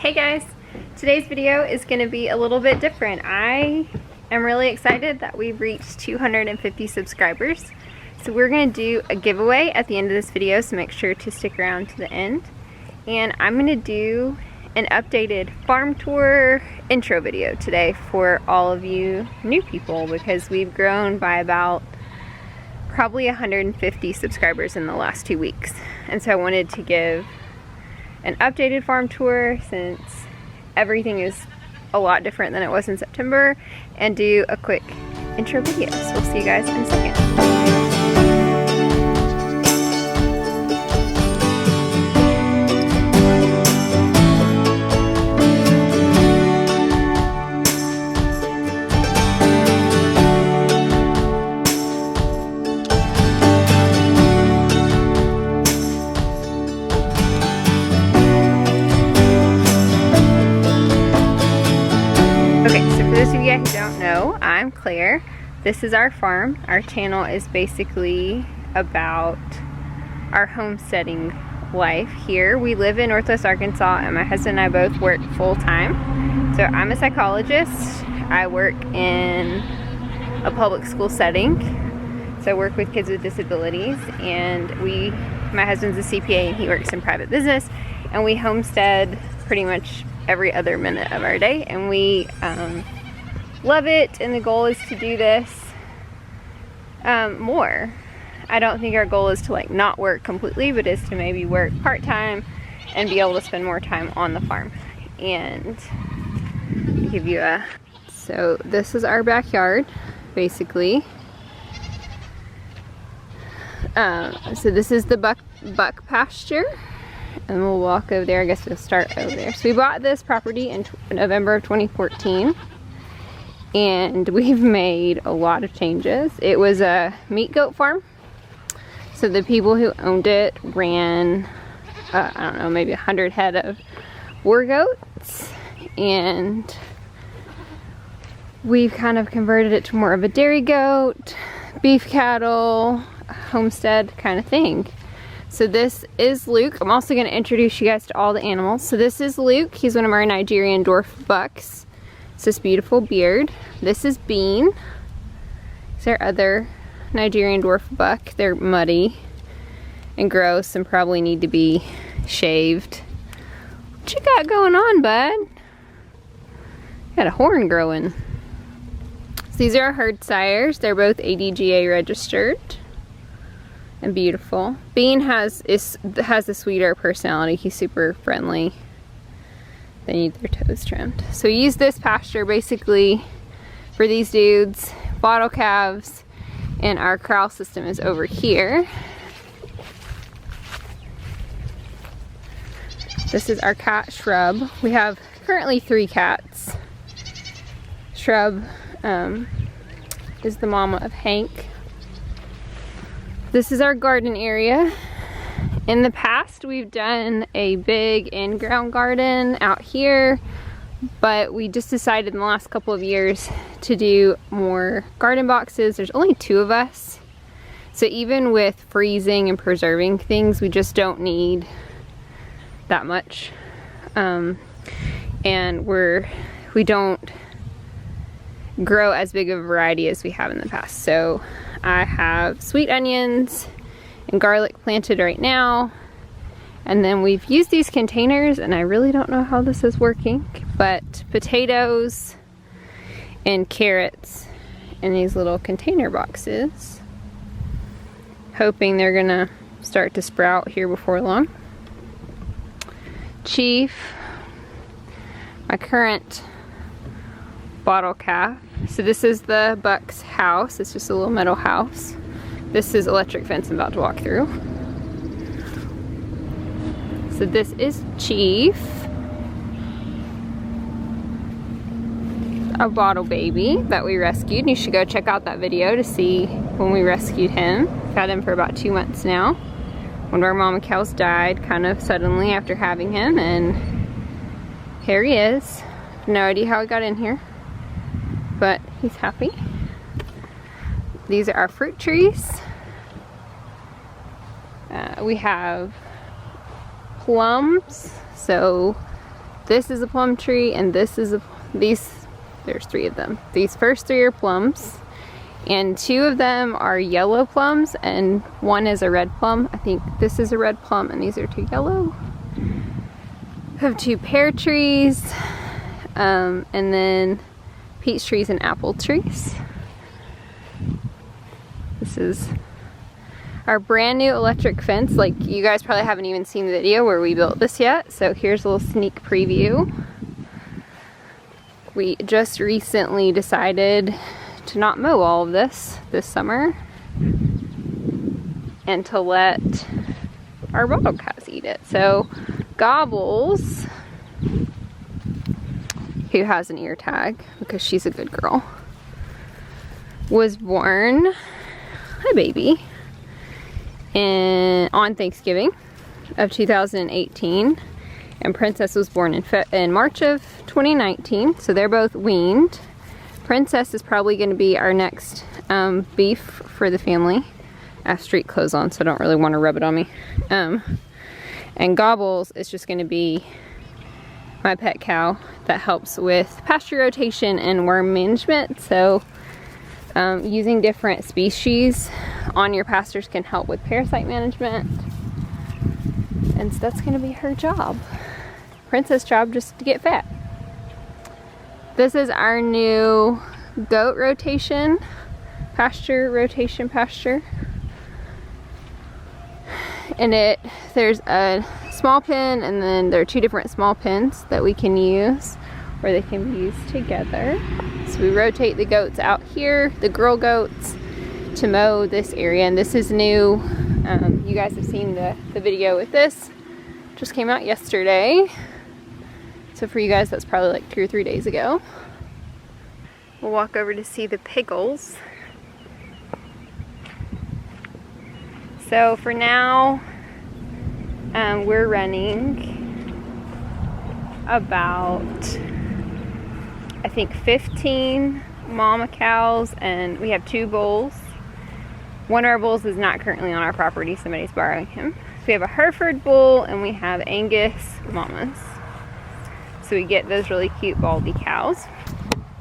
Hey guys, today's video is going to be a little bit different. I am really excited that we've reached 250 subscribers. So we're going to do a giveaway at the end of this video, so make sure to stick around to the end. And I'm going to do an updated farm tour intro video today for all of you new people, because we've grown by about probably 150 subscribers in the last 2 weeks. And so I wanted to give an updated farm tour since everything is a lot different than it was in September, and do a quick intro video. So we'll see you guys in a second. For those of you guys who don't know, I'm Claire. This is our farm. Our channel is basically about our homesteading life here. We live in Northwest Arkansas, and my husband and I both work full-time. So I'm a psychologist. I work in a public school setting. So I work with kids with disabilities, and my husband's a CPA and he works in private business, and we homestead pretty much every other minute of our day, and we love it, and the goal is to do this more. I don't think our goal is to like not work completely, but is to maybe work part-time and be able to spend more time on the farm. And give you so this is our backyard basically. So this is the buck pasture, and we'll walk over there. I guess we'll start over there. So we bought this property in November of 2014. And we've made a lot of changes. It was a meat goat farm. So the people who owned it ran, I don't know, maybe 100 head of war goats. And we've kind of converted it to more of a dairy goat, beef cattle, homestead kind of thing. So this is Luke. I'm also going to introduce you guys to all the animals. So this is Luke. He's one of our Nigerian dwarf bucks. It's this beautiful beard. This is Bean. It's our other Nigerian dwarf buck. They're muddy and gross and probably need to be shaved. What you got going on, bud? You got a horn growing. So these are our herd sires. They're both ADGA registered and beautiful. Bean has a sweeter personality. He's super friendly. They need their toes trimmed. So we use this pasture basically for these dudes, bottle calves, and our corral system is over here. This is our cat Shrub. We have currently 3 cats. Shrub is the mama of Hank. This is our garden area. In the past, we've done a big in-ground garden out here, but we just decided in the last couple of years to do more garden boxes. There's only 2 of us, so even with freezing and preserving things, we just don't need that much. And we don't grow as big of a variety as we have in the past. So I have sweet onions and garlic planted right now, and then we've used these containers, and I really don't know how this is working, but potatoes and carrots in these little container boxes, hoping they're gonna start to sprout here before long. Chief, my current bottle calf. So this is the buck's house. It's just a little metal house. This is electric fence I'm about to walk through. So this is Chief, a bottle baby that we rescued. You should go check out that video to see when we rescued him. We've had him for about 2 months now. One of our mama cows died kind of suddenly after having him, and here he is. No idea how he got in here, but he's happy. These are our fruit trees. We have plums, so This is a plum tree, and this is a, there's 3 of them. These first 3 are plums, and 2 of them are yellow plums, and 1 is a red plum. I think this is a red plum, and these are 2 yellow. We have 2 pear trees, and then peach trees and apple trees. This is our brand new electric fence. Like, you guys probably haven't even seen the video where we built this yet, so here's a little sneak preview. We just recently decided to not mow all of this summer and to let our bottle cows eat it. So Gobbles, who has an ear tag because she's a good girl, was born, hi baby, on Thanksgiving of 2018, and Princess was born in March of 2019, so they're both weaned. Princess is probably going to be our next beef for the family. I have street clothes on, so I don't really want to rub it on me. And Gobbles is just going to be my pet cow that helps with pasture rotation and worm management. So using different species on your pastures can help with parasite management, and so that's going to be her job. Princess' job just to get fat. This is our new goat rotation pasture, and there's a small pen, and then there are 2 different small pens that we can use, or they can be used together. So we rotate the goats out here, the girl goats, to mow this area, and this is new. You guys have seen the video with this. Just came out yesterday. So for you guys, that's probably like 2 or 3 days ago. We'll walk over to see the piggles. So for now, we're running about, I think, 15 mama cows, and we have 2 bulls. One of our bulls is not currently on our property, somebody's borrowing him. So we have a Hereford bull, and we have Angus mamas. So we get those really cute baldy cows.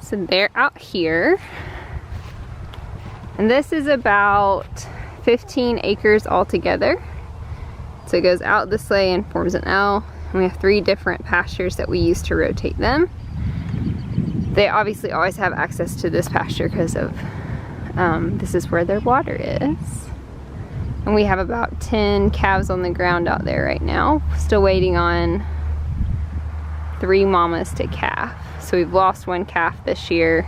So they're out here. And this is about 15 acres altogether. So it goes out this way and forms an L. And we have 3 different pastures that we use to rotate them. They obviously always have access to this pasture because of this is where their water is. And we have about 10 calves on the ground out there right now, still waiting on 3 mamas to calf. So we've lost 1 calf this year.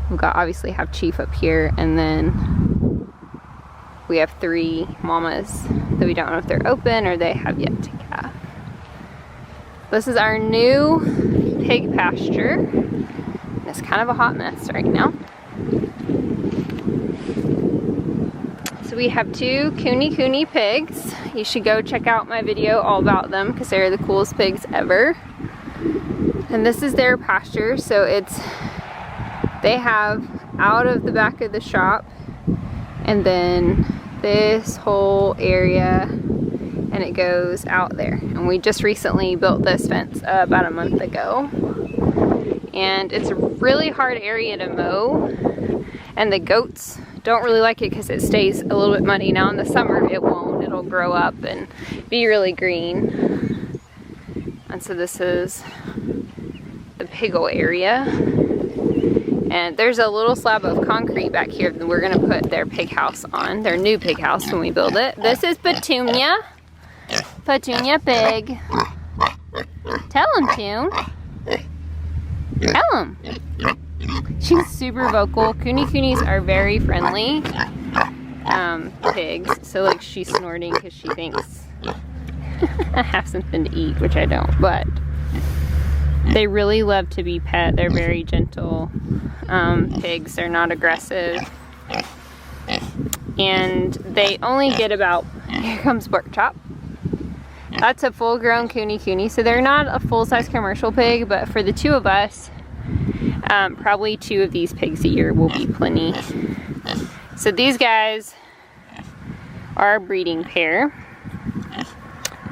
We've got, obviously have Chief up here, and then we have 3 mamas that we don't know if they're open or they have yet to calf. This is our new pig pasture. It's kind of a hot mess right now. So we have 2 Cooney pigs. You should go check out my video all about them because they're the coolest pigs ever. And this is their pasture. So they have out of the back of the shop, and then this whole area, and it goes out there. And we just recently built this fence about a month ago. And it's a really hard area to mow, and the goats don't really like it because it stays a little bit muddy. Now in the summer it won't, it'll grow up and be really green. And so this is the piggle area, and there's a little slab of concrete back here that we're gonna put their pig house on, their new pig house when we build it. This is Petunia pig. Tell him, Tune. Tell him. She's super vocal. Coonies are very friendly pigs. So like she's snorting because she thinks I have something to eat, which I don't. But they really love to be pet. They're very gentle pigs. They're not aggressive. And they only get about, here comes Pork Chop. That's a full-grown Cooney. So they're not a full-size commercial pig, but for the 2 of us, probably 2 of these pigs a year will be plenty. So these guys are a breeding pair.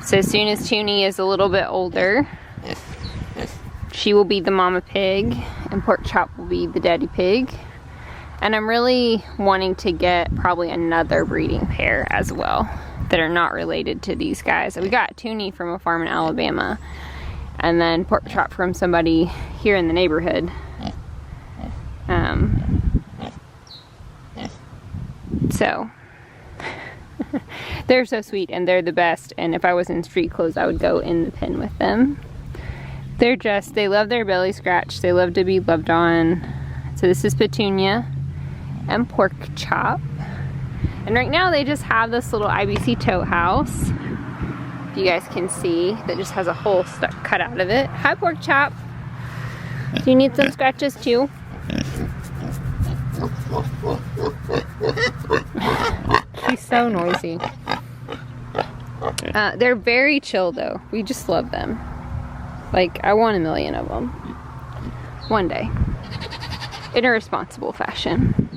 So as soon as Toonie is a little bit older, She will be the mama pig, and Pork Chop will be the daddy pig. And I'm really wanting to get probably another breeding pair as well that are not related to these guys. We got Toonie from a farm in Alabama, and then Pork Chop from somebody here in the neighborhood. So they're so sweet and they're the best, and if I was in street clothes I would go in the pen with them. They love their belly scratched, they love to be loved on. So this is Petunia and Pork Chop, and right now they just have this little IBC tote house, if you guys can see, that just has a hole cut out of it. Hi Pork Chop, do you need some scratches too? She's so noisy. They're very chill though. We just love them. Like, I want 1,000,000 of them. One day. In a responsible fashion.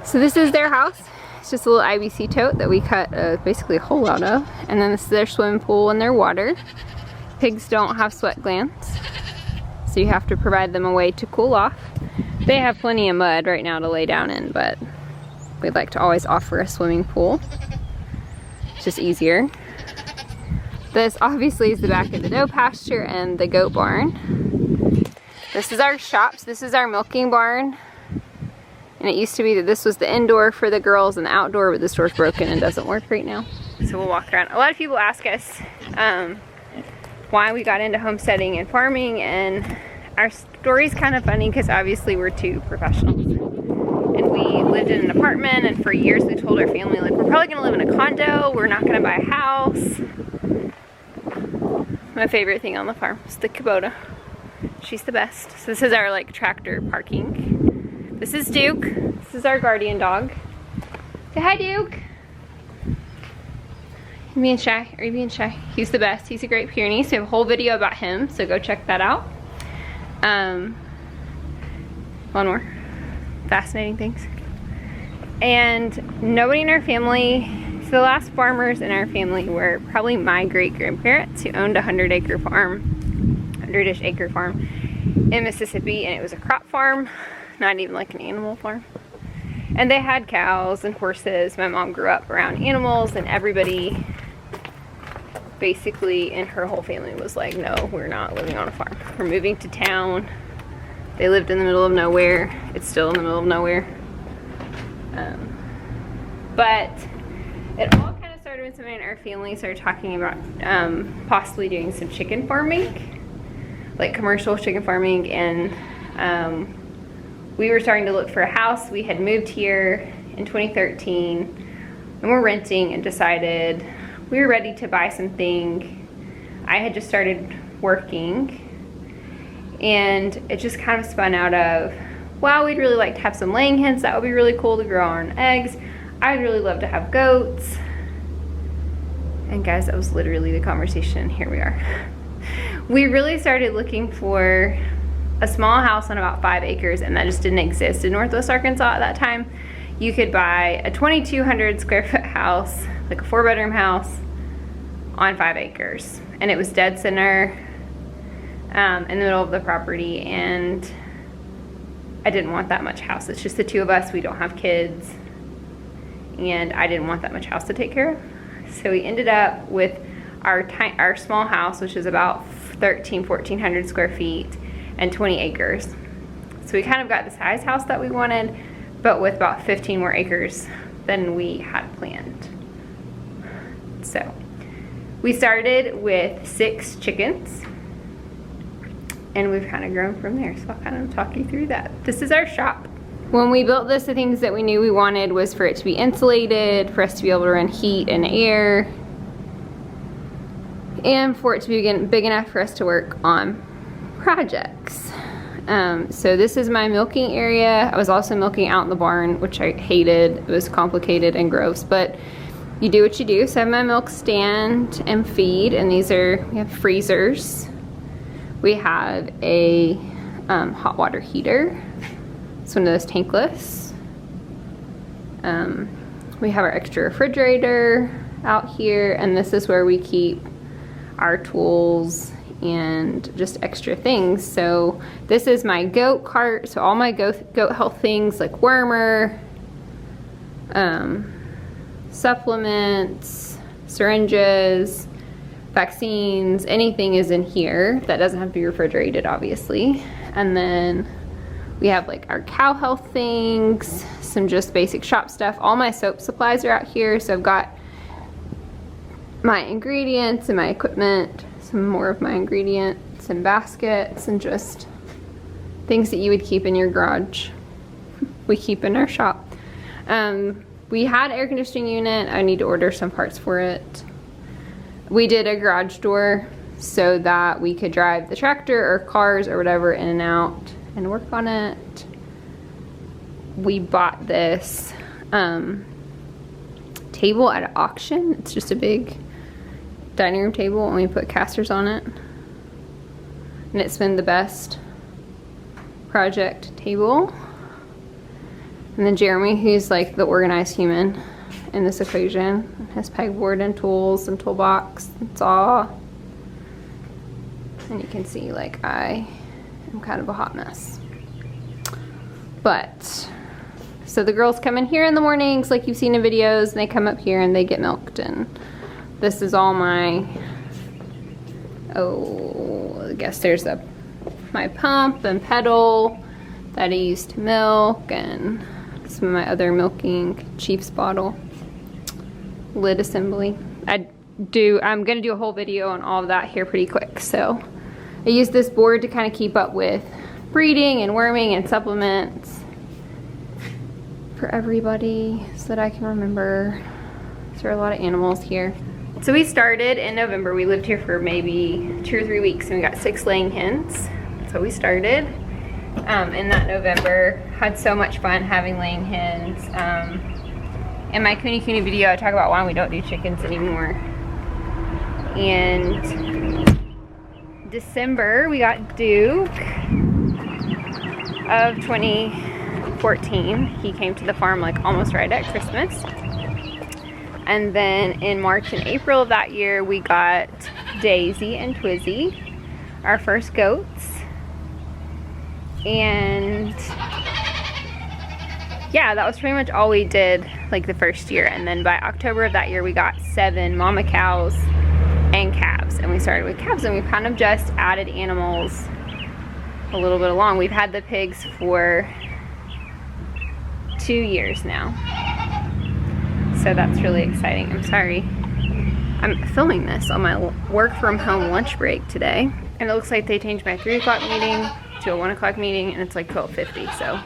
So this is their house. It's just a little IBC tote that we cut basically a hole out of. And then this is their swimming pool and their water. Pigs don't have sweat glands, so you have to provide them a way to cool off. They have plenty of mud right now to lay down in, but we'd like to always offer a swimming pool. It's just easier. This obviously is the back of the doe pasture and the goat barn. This is our shops. This is our milking barn. And it used to be that this was the indoor for the girls and the outdoor, but this door's broken and doesn't work right now. So we'll walk around. A lot of people ask us why we got into homesteading and farming, and our story's kind of funny because obviously we're two professionals. And we lived in an apartment, and for years we told our family, like, we're probably gonna live in a condo, we're not gonna buy a house. My favorite thing on the farm is the Kubota. She's the best. So this is our like tractor parking. This is Duke. This is our guardian dog. Say hi, Duke. You being shy? Are you being shy? He's the best. He's a Great Pyrenees. So we have a whole video about him, so go check that out. One more. Fascinating things. And nobody in our family, so the last farmers in our family were probably my great-grandparents who owned a 100-acre farm, 100-ish acre farm in Mississippi, and it was a crop farm, not even like an animal farm. And they had cows and horses. My mom grew up around animals, and everybody basically in her whole family was like, no, we're not living on a farm. We're moving to town. They lived in the middle of nowhere. It's still in the middle of nowhere. But it all kind of started when somebody in our family started talking about possibly doing some chicken farming, like commercial chicken farming, and we were starting to look for a house. We had moved here in 2013 and we're renting, and decided we were ready to buy something. I had just started working, and it just kind of spun out of, wow, we'd really like to have some laying hens. That would be really cool to grow our own eggs. I'd really love to have goats. And guys, that was literally the conversation. Here we are. We really started looking for a small house on about 5 acres, and that just didn't exist in Northwest Arkansas at that time. You could buy a 2,200 square foot house, like a 4-bedroom house, on 5 acres. And it was dead center in the middle of the property, and I didn't want that much house. It's just the two of us. We don't have kids, and I didn't want that much house to take care of. So we ended up with our small house, which is about 1,400 square feet and 20 acres. So we kind of got the size house that we wanted, but with about 15 more acres than we had planned. So we started with 6 chickens, and we've kind of grown from there. So I'll kind of talk you through that. This is our shop. When we built this, the things that we knew we wanted was for it to be insulated, for us to be able to run heat and air, and for it to be big enough for us to work on projects. So this is my milking area. I was also milking out in the barn, which I hated. It was complicated and gross, but you do what you do. So I have my milk stand and feed, and we have freezers. We have a hot water heater. It's one of those tankless. We have our extra refrigerator out here, and this is where we keep our tools and just extra things. So this is my goat cart. So all my goat health things like wormer, supplements, syringes, vaccines, anything is in here that doesn't have to be refrigerated, obviously. And then we have like our cow health things, some just basic shop stuff. All my soap supplies are out here. So I've got my ingredients and my equipment, some more of my ingredients and baskets, and just things that you would keep in your garage. We keep in our shop. We had air conditioning unit. I need to order some parts for it. We did a garage door so that we could drive the tractor or cars or whatever in and out and work on it. We bought this table at an auction. It's just a big dining room table and we put casters on it. And it's been the best project table. And then Jeremy, who's like the organized human in this equation, has pegboard and tools and toolbox and saw. And you can see like I am kind of a hot mess. But, so the girls come in here in the mornings like you've seen in videos, and they come up here and they get milked. And this is all my, I guess there's my pump and pedal that I use to milk, and some of my other milking, Chief's bottle, lid assembly. I'm gonna do a whole video on all of that here pretty quick. So I use this board to kind of keep up with breeding and worming and supplements for everybody so that I can remember. There are a lot of animals here. So we started in November. We lived here for maybe 2 or 3 weeks and we got 6 laying hens. So we started in that November. Had so much fun having laying hens. In my Cooney video, I talk about why we don't do chickens anymore. And December, we got Duke of 2014. He came to the farm like almost right at Christmas. And then in March and April of that year, we got Daisy and Twizzy, our first goats. And yeah, that was pretty much all we did like the first year. And then by October of that year, we got 7 mama cows and calves. And we started with calves, and we've kind of just added animals a little bit along. We've had the pigs for 2 years now. So that's really exciting. I'm sorry. I'm filming this on my work from home lunch break today. And it looks like they changed my 3 o'clock meeting to a 1 o'clock meeting, and it's like 12:50, so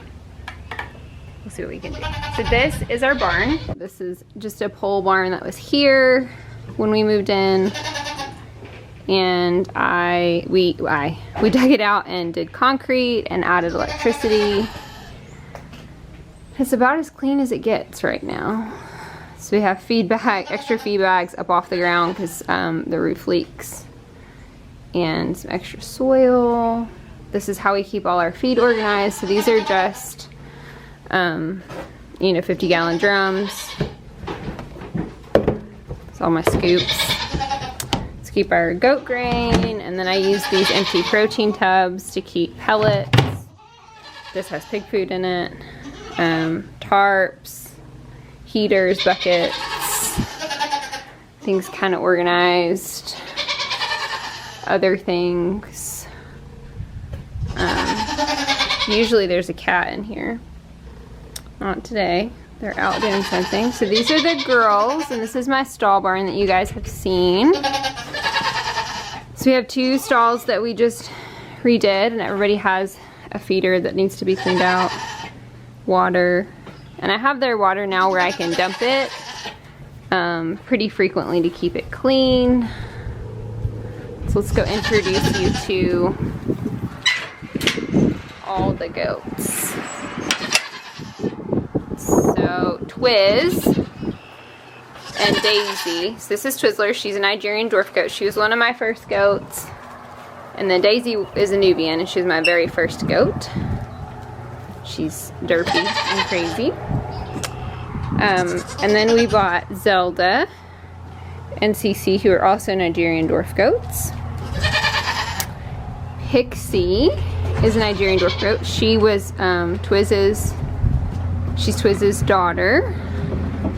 we'll see what we can do. So this is our barn. This is just a pole barn that was here when we moved in. And we dug it out and did concrete and added electricity. It's about as clean as it gets right now. So we have extra feed bags up off the ground because the roof leaks. And some extra soil. This is how we keep all our feed organized. So these are just, 50-gallon drums. It's all my scoops. Let's keep our goat grain. And then I use these empty protein tubs to keep pellets. This has pig food in it. Tarps, heaters, buckets, things kind of organized. Other things. Usually there's a cat in here. Not today. They're out doing something. So these are the girls, and this is my stall barn that you guys have seen. So we have 2 stalls that we just redid, and everybody has a feeder that needs to be cleaned out. Water. And I have their water now where I can dump it pretty frequently to keep it clean. So let's go introduce you to all the goats. So Twiz and Daisy. So this is Twizzler. She's a Nigerian dwarf goat. She was one of my first goats. And then Daisy is a Nubian, and she was my very first goat. She's derpy and crazy. And then we bought Zelda and Cece, who are also Nigerian dwarf goats. Pixie is a Nigerian dwarf goat. She was she's Twiz's daughter.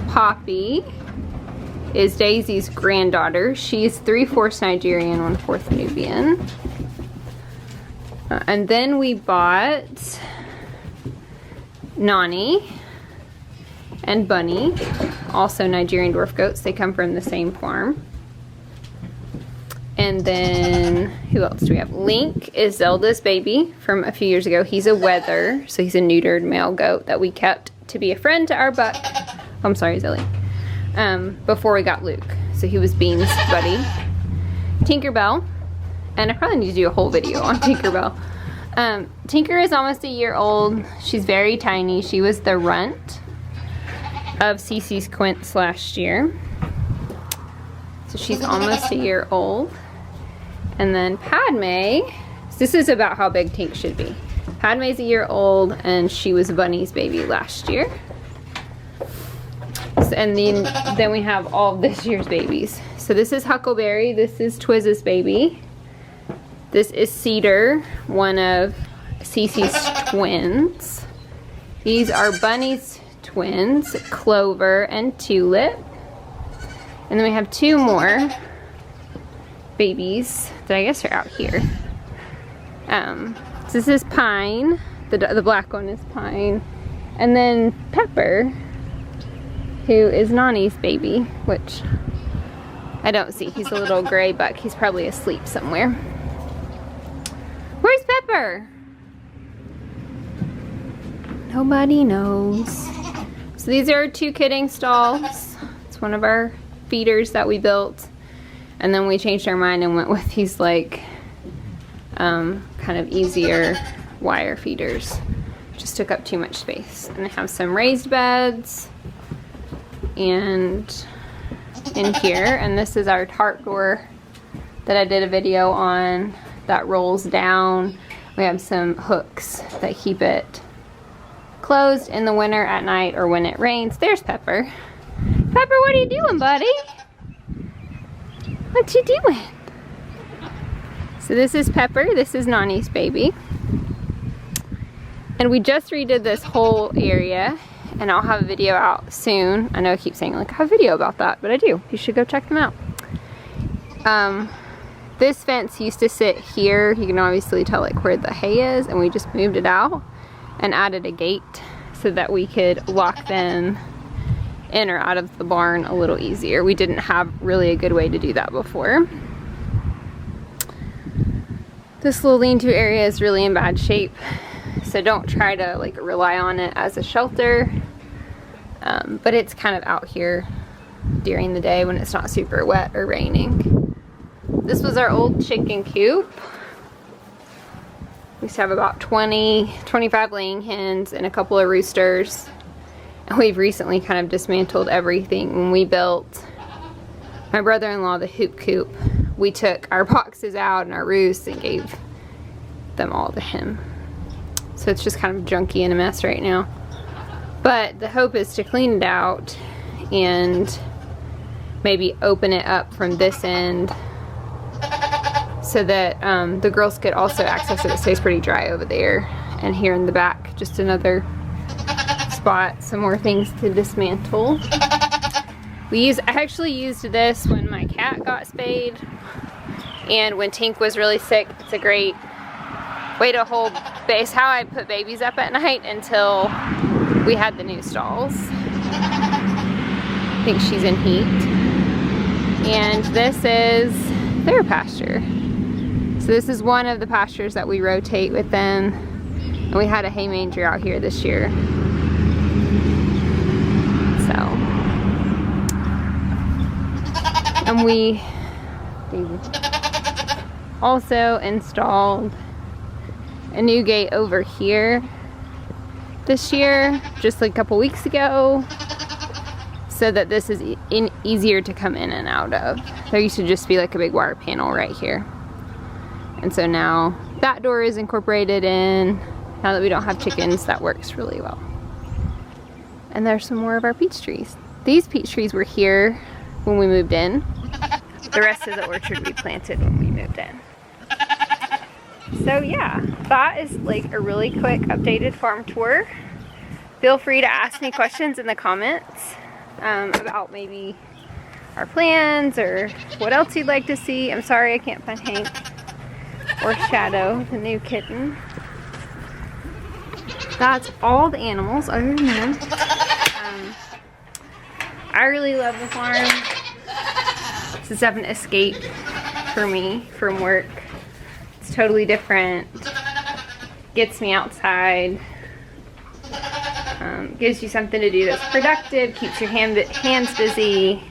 Poppy is Daisy's granddaughter. She's 3/4 Nigerian, 1/4 Nubian. And then we bought Nani and Bunny, also Nigerian dwarf goats. They come from the same farm. And then, who else do we have? Link is Zelda's baby from a few years ago. He's a wether, so he's a neutered male goat that we kept to be a friend to our buck. Oh, I'm sorry, Zilly. Before we got Luke. So he was Bean's buddy. Tinkerbell, and I probably need to do a whole video on Tinkerbell. Tinker is almost a year old. She's very tiny. She was the runt of Cece's quints last year. So she's almost a year old. And then Padme, this is about how big Tink should be. Padme's a year old, and she was Bunny's baby last year. So, and then we have all of this year's babies. So this is Huckleberry, this is Twiz's baby. This is Cedar, one of Cece's twins. These are Bunny's twins, Clover and Tulip. And then we have two more babies that I guess are out here. So this is Pine, the black one is Pine. And then Pepper, who is Nani's baby, which I don't see. He's a little gray buck. He's probably asleep somewhere. Where's Pepper? Nobody knows. So these are our 2 kidding stalls. It's one of our feeders that we built, and then we changed our mind and went with these like kind of easier wire feeders. Just took up too much space. And they have some raised beds and in here, and this is our tarp door that I did a video on that rolls down. We have some hooks that keep it closed in the winter at night or when it rains. There's Pepper. Pepper, what are you doing, buddy? What you doing? So this is Pepper. This is Nani's baby. And we just redid this whole area, and I'll have a video out soon. I know I keep saying like I have a video about that, but I do. You should go check them out. This fence used to sit here. You can obviously tell like where the hay is, and we just moved it out and added a gate so that we could lock them in or out of the barn a little easier. We didn't have really a good way to do that before. This little lean-to area is really in bad shape, so don't try to like rely on it as a shelter, but it's kind of out here during the day when it's not super wet or raining. This was our old chicken coop. We used to have about 25 laying hens and a couple of roosters. And we've recently kind of dismantled everything. When we built my brother-in-law the hoop coop, we took our boxes out and our roosts and gave them all to him. So it's just kind of junky and a mess right now. But the hope is to clean it out and maybe open it up from this end so that the girls could also access it. It stays pretty dry over there. And here in the back, just another spot, some more things to dismantle. I actually used this when my cat got spayed and when Tink was really sick. It's a great way to hold base, how I put babies up at night until we had the new stalls. I think she's in heat. And this is their pasture. So this is one of the pastures that we rotate with them. And we had a hay manger out here this year. So. And we also installed a new gate over here this year, just like a couple weeks ago, so that this is easier to come in and out of. There used to just be like a big wire panel right here. And so now that door is incorporated in. Now that we don't have chickens, that works really well. And there's some more of our peach trees. These peach trees were here when we moved in. The rest of the orchard we planted when we moved in. So yeah, that is like a really quick updated farm tour. Feel free to ask me questions in the comments about maybe our plans or what else you'd like to see. I'm sorry I can't find Hank or Shadow, the new kitten. That's all the animals other than them. I really love the farm. This is definitely an escape for me from work. It's totally different. Gets me outside. Gives you something to do that's productive. Keeps your hands busy.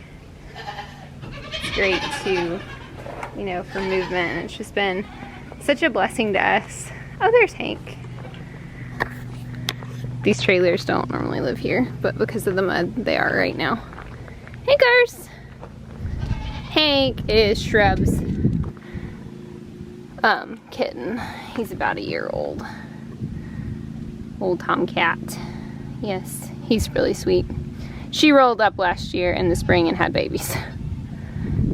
It's great too, you know, for movement. And it's just been such a blessing to us. Oh, there's Hank. These trailers don't normally live here, but because of the mud, they are right now. Hankers! Hank is Shrub's kitten. He's about a year old. Old tomcat. Yes, he's really sweet. She rolled up last year in the spring and had babies.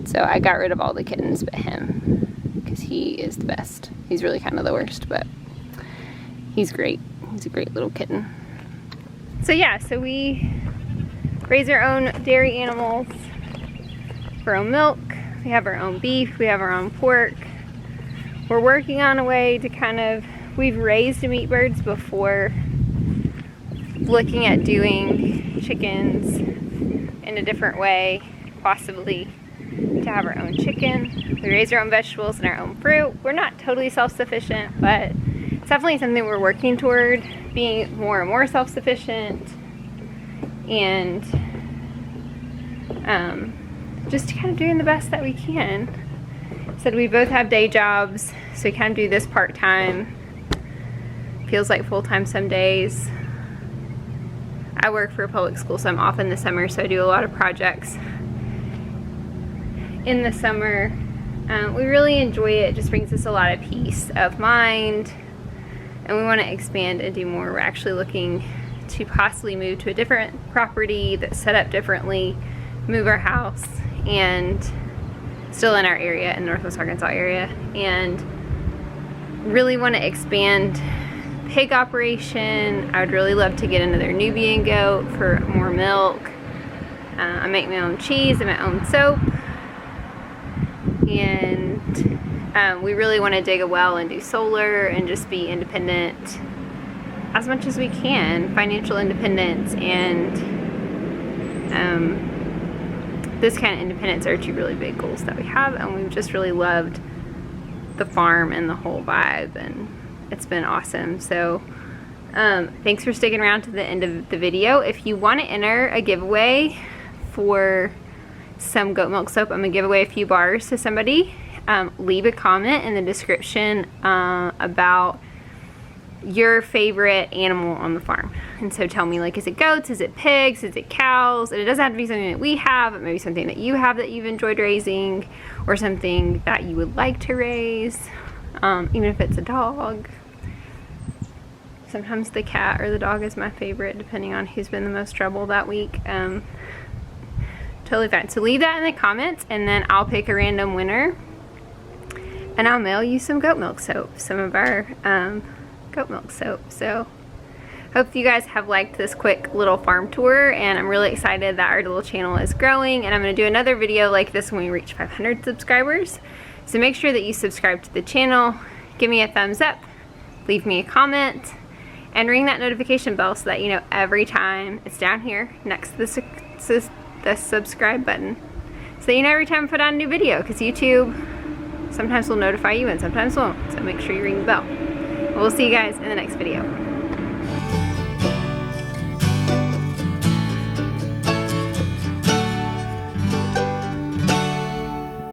So I got rid of all the kittens but him, because he is the best. He's really kind of the worst, but he's great. He's a great little kitten. So yeah, so we raise our own dairy animals for our own milk. We have our own beef. We have our own pork. We're working on a way to kind of, we've raised meat birds before, looking at doing chickens in a different way, possibly to have our own chicken. We raise our own vegetables and our own fruit. We're not totally self-sufficient, but it's definitely something we're working toward, being more and more self-sufficient, and just kind of doing the best that we can. So we both have day jobs, so we kind of do this part-time. Feels like full-time some days. I work for a public school, so I'm off in the summer, so I do a lot of projects in the summer. We really enjoy it. It just brings us a lot of peace of mind, and we want to expand and do more. We're actually looking to possibly move to a different property that's set up differently, move our house, and still in our area, in Northwest Arkansas area, and really want to expand pig operation. I would really love to get another Nubian goat for more milk. I make my own cheese and my own soap, and we really want to dig a well and do solar and just be independent as much as we can, financial independence, and this kind of independence are two really big goals that we have, and we've just really loved the farm and the whole vibe, and it's been awesome. So thanks for sticking around to the end of the video. If you want to enter a giveaway for some goat milk soap, I'm gonna give away a few bars to somebody. Leave a comment in the description about your favorite animal on the farm, and so tell me, like, is it goats, is it pigs, is it cows? And it doesn't have to be something that we have, but maybe something that you have that you've enjoyed raising, or something that you would like to raise, even if it's a dog. Sometimes the cat or the dog is my favorite, depending on who's been the most trouble that week. Totally fine. So leave that in the comments, and then I'll pick a random winner, and I'll mail you some goat milk soap, some of our goat milk soap. So hope you guys have liked this quick little farm tour, and I'm really excited that our little channel is growing, and I'm going to do another video like this when we reach 500 subscribers. So make sure that you subscribe to the channel, give me a thumbs up, leave me a comment, and ring that notification bell so that you know every time. It's down here next to the subscribe button, so you know every time I put out a new video, because YouTube sometimes will notify you and sometimes won't. So make sure you ring the bell. We'll see you guys in the next video.